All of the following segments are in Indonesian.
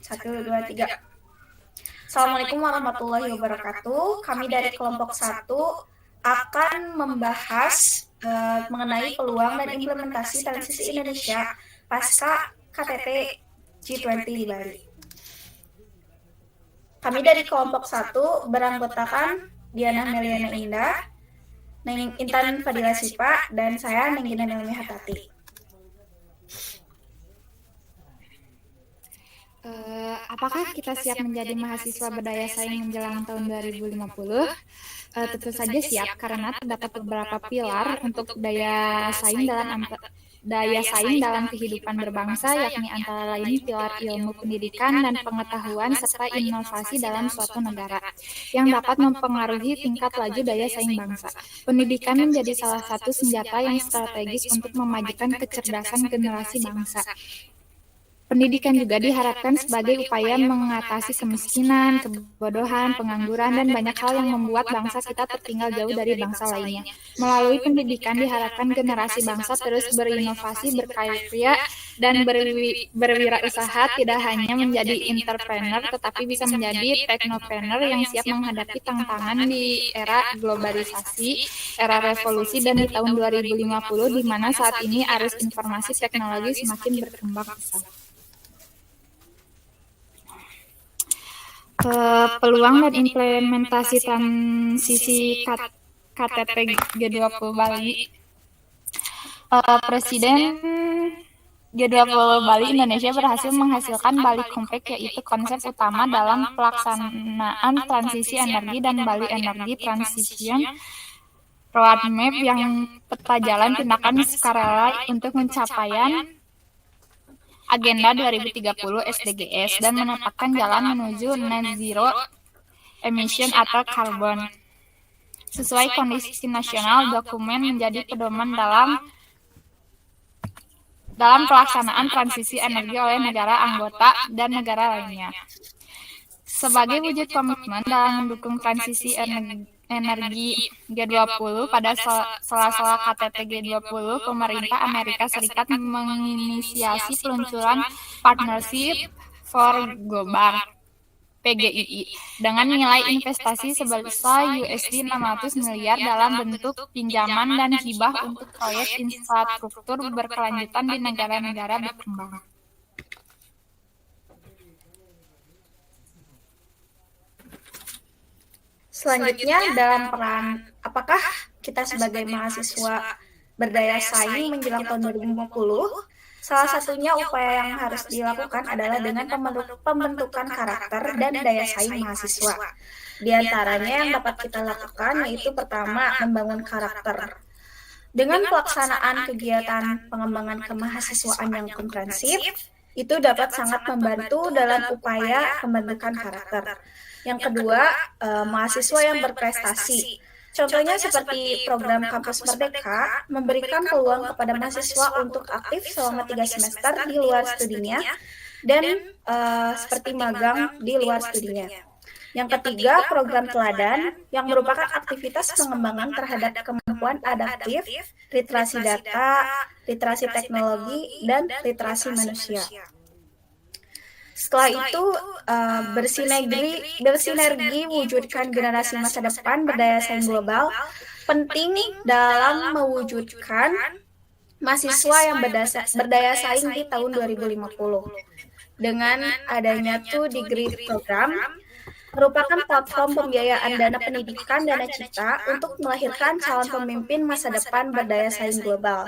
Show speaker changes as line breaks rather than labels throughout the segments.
1, 2, 3. Assalamualaikum warahmatullahi wabarakatuh. Kami dari kelompok 1 akan membahas mengenai peluang dan implementasi transisi Indonesia pasca KTT G20 di Bali. Kami dari kelompok 1 beranggotakan Diana Meliana Indah, Intan Fadila Sipa, dan saya Nenggina Nelmi Hatati.
Apakah kita siap menjadi mahasiswa berdaya saing menjelang tahun 2050? Tentu saja siap, karena terdapat beberapa pilar untuk daya saing dalam kehidupan berbangsa, yakni antara lain pilar ilmu pendidikan dan pengetahuan serta inovasi dalam suatu negara, yang dapat mempengaruhi tingkat laju daya saing bangsa. Pendidikan menjadi salah satu senjata yang strategis untuk memajukan kecerdasan generasi bangsa. Pendidikan juga diharapkan sebagai upaya mengatasi kemiskinan, kebodohan, pengangguran, dan banyak hal yang membuat bangsa kita tertinggal jauh dari bangsa lainnya. Melalui pendidikan diharapkan generasi bangsa terus berinovasi, berkarya, dan berwirausaha, tidak hanya menjadi entrepreneur, tetapi bisa menjadi teknopreneur yang siap menghadapi tantangan di era globalisasi, era revolusi, dan di tahun 2050, di mana saat ini arus informasi teknologi semakin berkembang pesat. Peluang dan implementasi transisi KTT G20 Bali. Presiden G20 Bali Indonesia berhasil menghasilkan Bali Compact, yaitu konsep utama dalam pelaksanaan transisi energi dan Bali Energy Transition Roadmap yang peta jalan tindakan sukarela untuk pencapaian Agenda 2030 SDGs dan menetapkan jalan menuju net zero emission atau karbon. Sesuai kondisi nasional, dokumen menjadi pedoman dalam pelaksanaan transisi energi oleh negara anggota dan negara lainnya. Sebagai wujud komitmen dalam mendukung transisi energi G20, pada sela-sela KTT G20, pemerintah Amerika Serikat menginisiasi peluncuran Partnership for Global (PGII) dengan nilai investasi sebesar USD 600 miliar dalam bentuk pinjaman dan hibah untuk proyek infrastruktur berkelanjutan di negara-negara berkembang.
Selanjutnya, dalam peran apakah kita sebagai mahasiswa berdaya saing menjelang tahun 2050? Salah satunya upaya yang harus dilakukan adalah dengan pembentukan karakter dan daya saing mahasiswa. Di antaranya yang dapat kita lakukan yaitu pertama, membangun karakter. Dengan pelaksanaan kegiatan pengembangan kemahasiswaan yang komprehensif, itu dapat sangat membantu dalam upaya pembentukan karakter. Yang kedua, mahasiswa yang berprestasi. Contohnya seperti program Kampus Merdeka memberikan peluang kepada mahasiswa untuk aktif selama 3 semester di luar studinya dan seperti magang di luar studinya. Yang ketiga, program teladan yang merupakan aktivitas pengembangan terhadap kemampuan adaptif, literasi data, literasi teknologi, dan literasi manusia. Setelah itu, bersinergi wujudkan generasi masa depan berdaya saing global penting dalam mewujudkan mahasiswa yang berdaya saing di tahun 2050. Dengan adanya 2 Degree Program, merupakan platform pembiayaan dana pendidikan Dana Cipta untuk melahirkan calon pemimpin masa depan berdaya saing global.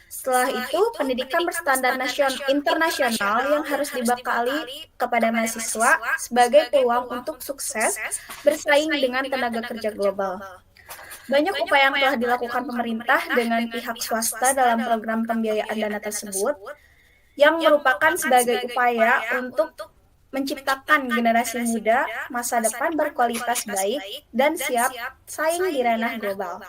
Setelah itu, pendidikan berstandar internasional yang harus dibekali kepada mahasiswa sebagai peluang untuk sukses bersaing dengan tenaga kerja global. Banyak upaya yang telah dilakukan pemerintah dengan pihak swasta dalam program pembiayaan dana tersebut, yang merupakan sebagai upaya untuk menciptakan generasi muda masa depan berkualitas baik dan siap saing di ranah global.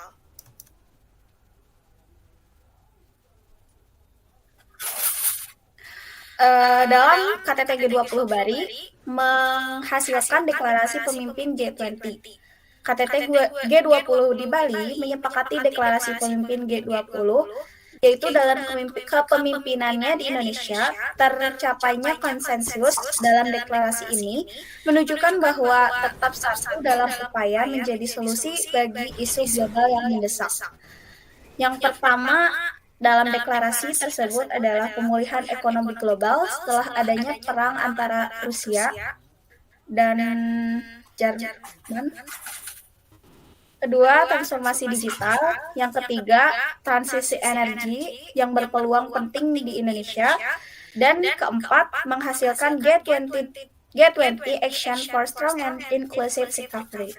Dalam KTT G20 Bali menghasilkan deklarasi pemimpin G20. KTT G20 di Bali menyepakati deklarasi pemimpin G20 yaitu dalam kepemimpinannya di Indonesia, tercapainya konsensus dalam deklarasi ini menunjukkan bahwa tetap satu dalam upaya menjadi solusi bagi isu global yang mendesak. Yang pertama dalam deklarasi tersebut adalah pemulihan ekonomi global setelah adanya perang antara Rusia dan Jerman. Kedua, transformasi digital. Yang ketiga, transisi energi yang berpeluang penting di Indonesia. Dan keempat, menghasilkan G20 Action for Strong and Inclusive Recovery.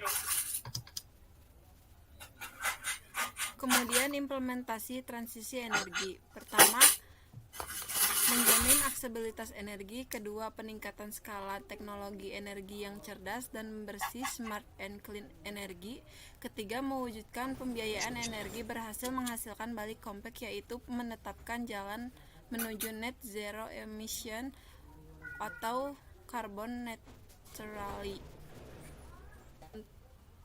Kemudian implementasi transisi energi. Pertama, menjamin aksesibilitas energi. Kedua, peningkatan skala teknologi energi yang cerdas dan bersih, smart and clean energi. Ketiga, mewujudkan pembiayaan energi berhasil menghasilkan balik kompak, yaitu menetapkan jalan menuju net zero emission atau carbon neutrality.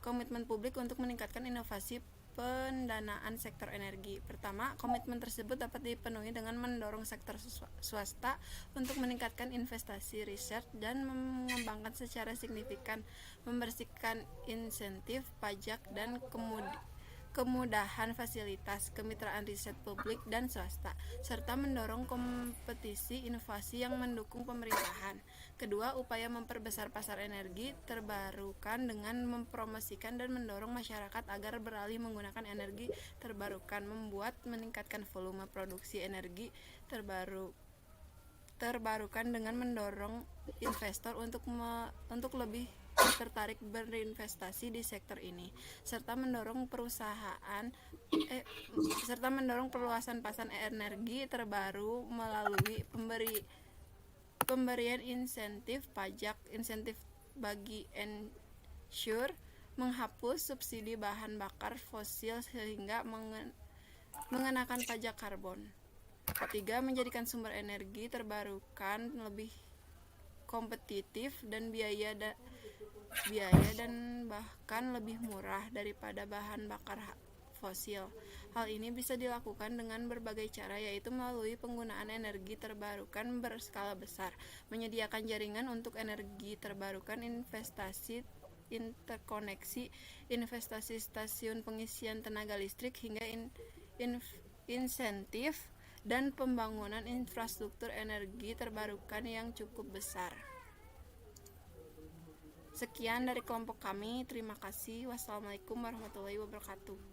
Komitmen publik untuk meningkatkan inovasi pendanaan sektor energi. Pertama, komitmen tersebut dapat dipenuhi dengan mendorong sektor swasta untuk meningkatkan investasi riset dan mengembangkan secara signifikan, membersihkan insentif pajak dan kemudahan fasilitas kemitraan riset publik dan swasta, serta mendorong kompetisi inovasi yang mendukung pemerintahan. Kedua, upaya memperbesar pasar energi terbarukan dengan mempromosikan dan mendorong masyarakat agar beralih menggunakan energi terbarukan, meningkatkan volume produksi energi terbarukan dengan mendorong investor untuk lebih tertarik berinvestasi di sektor ini, serta mendorong perluasan pasar energi terbaru melalui pemberian insentif pajak, insentif bagi ensure, menghapus subsidi bahan bakar fosil sehingga mengenakan pajak karbon. Ketiga, menjadikan sumber energi terbarukan lebih kompetitif dan biaya dan bahkan lebih murah daripada bahan bakar fosil. Hal ini bisa dilakukan dengan berbagai cara, yaitu melalui penggunaan energi terbarukan berskala besar, menyediakan jaringan untuk energi terbarukan, investasi interkoneksi, investasi stasiun pengisian tenaga listrik, hingga insentif dan pembangunan infrastruktur energi terbarukan yang cukup besar. Sekian dari kelompok kami. Terima kasih. Wassalamualaikum warahmatullahi wabarakatuh.